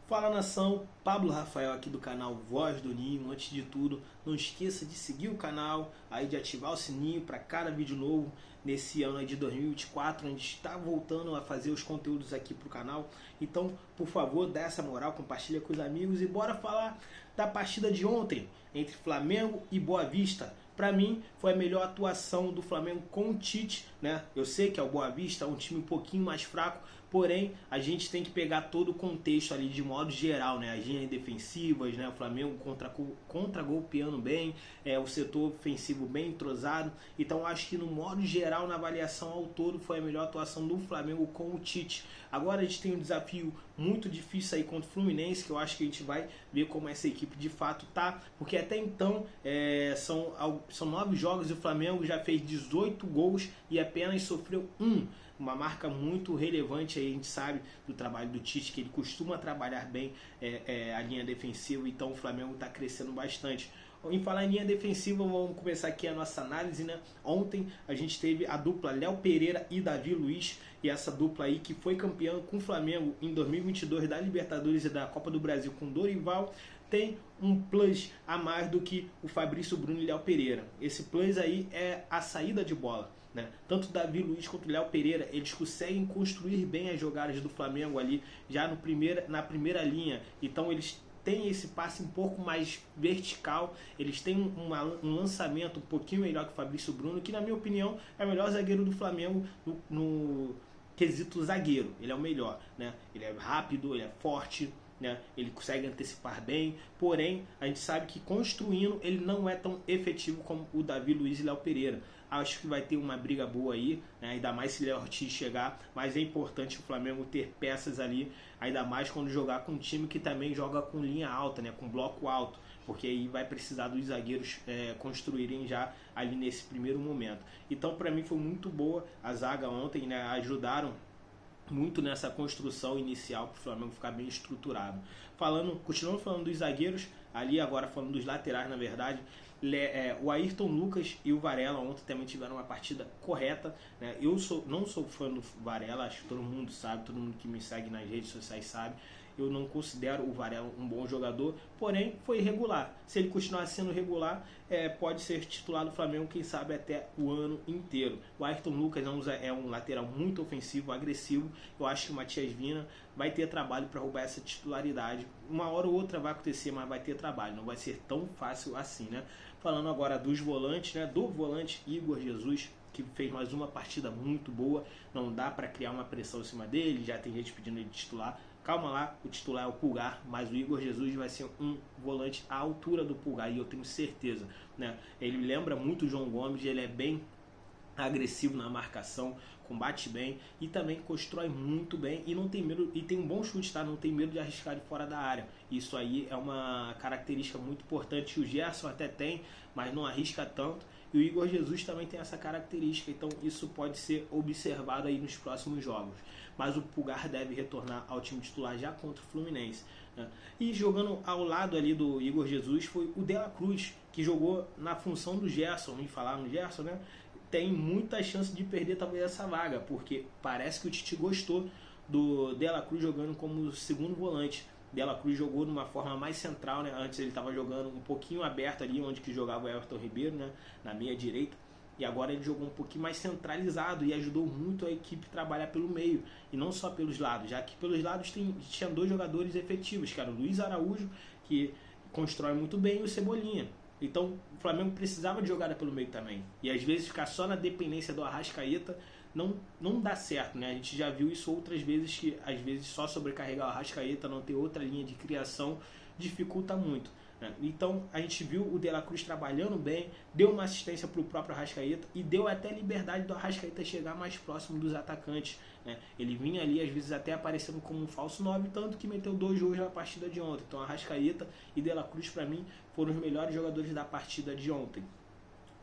Fala nação, Pablo Rafael aqui do canal Voz do Ninho. Antes de tudo, não esqueça de seguir o canal, aí de ativar o sininho para cada vídeo novo nesse ano aí de 2024. A gente está voltando a fazer os conteúdos aqui para o canal. Então, por favor, dá essa moral, compartilha com os amigos e bora falar da partida de ontem entre Flamengo e Boa Vista. Para mim, foi a melhor atuação do Flamengo com o Tite, né? Eu sei que é o Boa Vista, um time um pouquinho mais fraco, porém, a gente tem que pegar todo o contexto ali de modo geral, né? As linhas defensivas, né? O Flamengo contra-golpeando bem, o setor ofensivo bem entrosado. Então, acho que no modo geral, na avaliação ao todo, foi a melhor atuação do Flamengo com o Tite. Agora a gente tem um desafio muito difícil aí contra o Fluminense, que eu acho que a gente vai ver como essa equipe de fato tá, porque até então são 9 jogos e o Flamengo já fez 18 gols e apenas sofreu uma marca muito relevante aí. A gente sabe do trabalho do Tite, que ele costuma trabalhar bem a linha defensiva, então o Flamengo está crescendo bastante. Em falar em linha defensiva, vamos começar aqui a nossa análise, né? Ontem a gente teve a dupla Léo Pereira e Davi Luiz, e essa dupla aí que foi campeã com o Flamengo em 2022 da Libertadores e da Copa do Brasil com Dorival, tem um plus a mais do que o Fabrício Bruno e Léo Pereira. Esse plus aí é a saída de bola, né? Tanto Davi Luiz quanto Léo Pereira, eles conseguem construir bem as jogadas do Flamengo ali já na primeira linha. Então eles têm esse passe um pouco mais vertical, eles têm um lançamento um pouquinho melhor que o Fabrício Bruno, que na minha opinião é o melhor zagueiro do Flamengo no quesito zagueiro. Ele é o melhor, né? Ele é rápido, ele é forte, né? Ele consegue antecipar bem, porém a gente sabe que construindo ele não é tão efetivo como o Davi Luiz e Léo Pereira. Acho que vai ter uma briga boa aí, né? Ainda mais se Léo Ortiz chegar, mas é importante o Flamengo ter peças ali, ainda mais quando jogar com um time que também joga com linha alta, né? Com bloco alto, porque aí vai precisar dos zagueiros construírem já ali nesse primeiro momento. Então para mim foi muito boa a zaga ontem, né? Ajudaram muito nessa construção inicial para o Flamengo ficar bem estruturado. Continuando falando dos zagueiros, ali agora falando dos laterais, na verdade, o Ayrton Lucas e o Varela ontem também tiveram uma partida correta, né? Não sou fã do Varela, acho que todo mundo sabe, todo mundo que me segue nas redes sociais sabe. Eu não considero o Varela um bom jogador, porém foi regular. Se ele continuar sendo regular, pode ser titular do Flamengo, quem sabe até o ano inteiro. O Ayrton Lucas é um lateral muito ofensivo, agressivo. Eu acho que o Matias Vina vai ter trabalho para roubar essa titularidade. Uma hora ou outra vai acontecer, mas vai ter trabalho. Não vai ser tão fácil assim, né? Falando agora dos volantes, né? Do volante Igor Jesus, que fez mais uma partida muito boa. Não dá para criar uma pressão em cima dele, já tem gente pedindo ele de titular. Calma lá, o titular é o Pulgar, mas o Igor Jesus vai ser um volante à altura do Pulgar, e eu tenho certeza, né? Ele lembra muito o João Gomes, ele é bem agressivo na marcação, combate bem e também constrói muito bem e não tem medo, e tem um bom chute, tá? Não tem medo de arriscar de fora da área. Isso aí é uma característica muito importante. O Gerson até tem, mas não arrisca tanto. E o Igor Jesus também tem essa característica, então isso pode ser observado aí nos próximos jogos. Mas o Pulgar deve retornar ao time titular já contra o Fluminense, né? E jogando ao lado ali do Igor Jesus foi o De La Cruz, que jogou na função do Gerson. Me falaram no Gerson, né? Tem muita chance de perder talvez essa vaga, porque parece que o Tite gostou do De La Cruz jogando como segundo volante. De La Cruz jogou de uma forma mais central, né? Antes ele estava jogando um pouquinho aberto ali, onde que jogava o Everton Ribeiro, né? Na meia direita. E agora ele jogou um pouquinho mais centralizado e ajudou muito a equipe a trabalhar pelo meio e não só pelos lados, já que pelos lados tinha 2 jogadores efetivos, que era o Luiz Araújo, que constrói muito bem, e o Cebolinha. Então o Flamengo precisava de jogada pelo meio também. E às vezes ficar só na dependência do Arrascaeta não dá certo, né? A gente já viu isso outras vezes, que às vezes só sobrecarregar o Arrascaeta, não ter outra linha de criação, dificulta muito, né? Então a gente viu o De La Cruz trabalhando bem, deu uma assistência para o próprio Arrascaeta e deu até liberdade do Arrascaeta chegar mais próximo dos atacantes, né? Ele vinha ali às vezes até aparecendo como um falso 9, tanto que meteu 2 gols na partida de ontem. Então Arrascaeta e De La Cruz para mim foram os melhores jogadores da partida de ontem,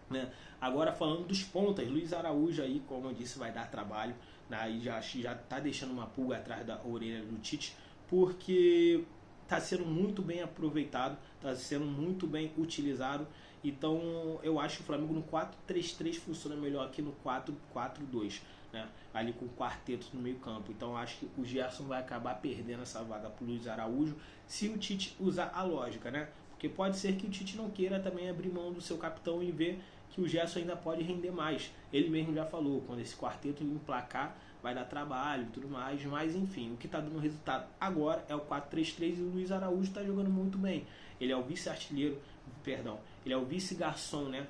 né? Agora falando dos pontas, Luiz Araújo aí, como eu disse, vai dar trabalho, né? Aí já está deixando uma pulga atrás da orelha do Tite, porque está sendo muito bem aproveitado, está sendo muito bem utilizado. Então eu acho que o Flamengo no 4-3-3 funciona melhor que no 4-4-2. né, ali com o quarteto no meio campo. Então acho que o Gerson vai acabar perdendo essa vaga para o Luiz Araújo se o Tite usar a lógica, né? Porque pode ser que o Tite não queira também abrir mão do seu capitão e ver que o Gerson ainda pode render mais. Ele mesmo já falou, quando esse quarteto emplacar vai dar trabalho e tudo mais, mas enfim, o que está dando resultado agora é o 4-3-3 e o Luiz Araújo está jogando muito bem. Ele é o vice-artilheiro, perdão, ele é o vice-garçom, né?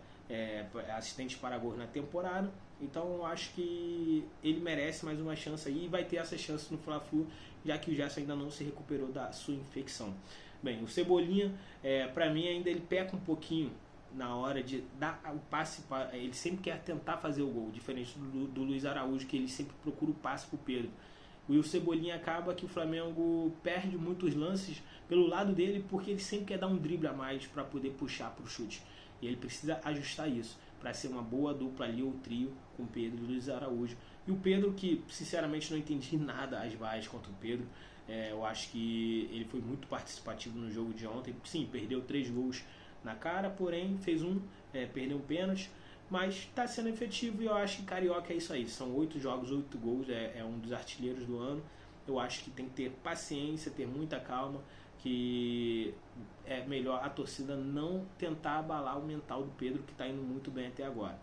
Assistente para gol na temporada. Então eu acho que ele merece mais uma chance aí e vai ter essa chance no Fla-Flu, já que o Gerson ainda não se recuperou da sua infecção. Bem, o Cebolinha, para mim ainda ele peca um pouquinho na hora de dar o passe, ele sempre quer tentar fazer o gol, diferente do Luiz Araújo, que ele sempre procura o passe para o Pedro. E o Cebolinha acaba que o Flamengo perde muitos lances pelo lado dele, porque ele sempre quer dar um drible a mais para poder puxar para o chute. E ele precisa ajustar isso para ser uma boa dupla ali, ou trio, com o Pedro e o Luiz Araújo. E o Pedro, que sinceramente não entendi nada as vaias contra o Pedro. Eu acho que ele foi muito participativo no jogo de ontem. Sim, perdeu 3 gols na cara, porém fez perdeu um pênalti, mas está sendo efetivo e eu acho que Carioca é isso aí. São 8 jogos, 8 gols, é um dos artilheiros do ano. Eu acho que tem que ter paciência, ter muita calma, que é melhor a torcida não tentar abalar o mental do Pedro, que está indo muito bem até agora.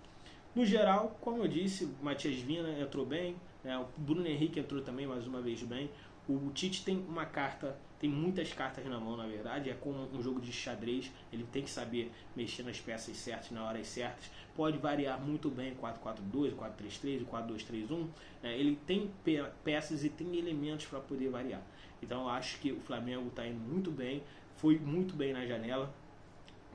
No geral, como eu disse, o Matias Vina entrou bem, né? O Bruno Henrique entrou também mais uma vez bem. O Tite tem muitas cartas na mão, na verdade, é como um jogo de xadrez, ele tem que saber mexer nas peças certas, nas horas certas, pode variar muito bem 4-4-2, 4-3-3, 4-2-3-1, ele tem peças e tem elementos para poder variar. Então eu acho que o Flamengo está indo muito bem, foi muito bem na janela,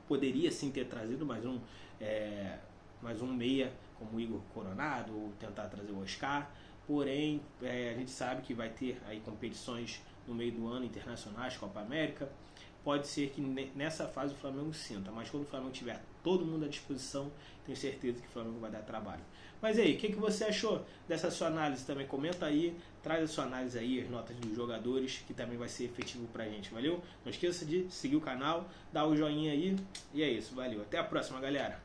poderia sim ter trazido mais um meia, como o Igor Coronado, ou tentar trazer o Oscar. Porém, a gente sabe que vai ter aí competições no meio do ano, internacionais, Copa América. Pode ser que nessa fase o Flamengo sinta, mas quando o Flamengo tiver todo mundo à disposição, tenho certeza que o Flamengo vai dar trabalho. Mas aí, o que você achou dessa sua análise também? Comenta aí, traz a sua análise aí, as notas dos jogadores, que também vai ser efetivo pra gente, valeu? Não esqueça de seguir o canal, dar o joinha aí, e é isso, valeu. Até a próxima, galera!